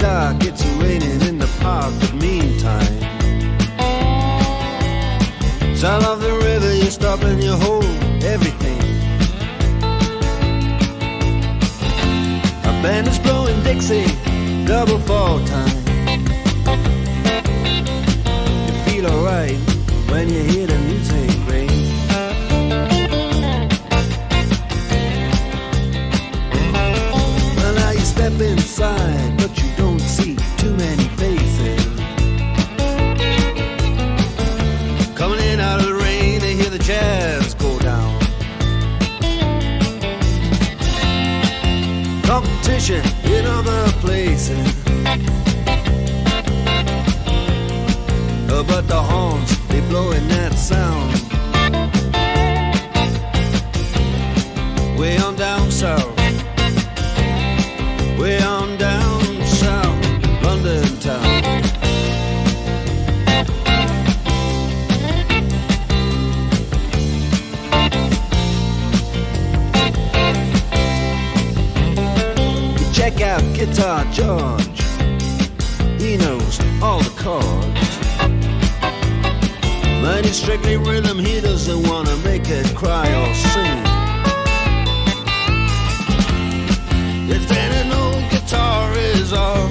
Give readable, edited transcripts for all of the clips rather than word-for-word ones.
dark, it's raining in the park, but meantime, sound of the river, you stop and you hold everything. A band is blowing Dixie, double fall time. You feel alright when you hear the music ring. Well, now you step inside, but you don't see too many faces. Coming in out of the rain, they hear the jazz go down. Competition in other places, but the horns, they blowing that sound. Way on down south, way on down south, London town. You check out Guitar George, he knows all the chords. But it's strictly rhythm, he doesn't want to make it cry or sing. If any old guitar is all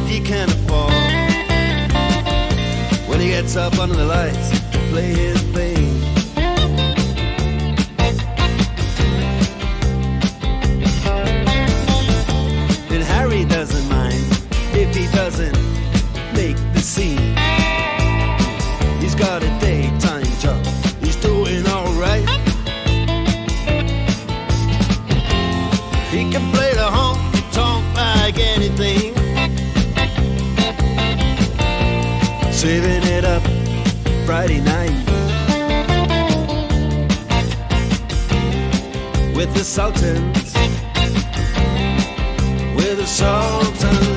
he can afford, when he gets up under the lights to play his thing. And Harry doesn't mind if he doesn't make the scene. He's got a daytime job, he's doing alright. He can play the honky-tonk like anything, saving it up Friday night with the Sultans, with the Sultans.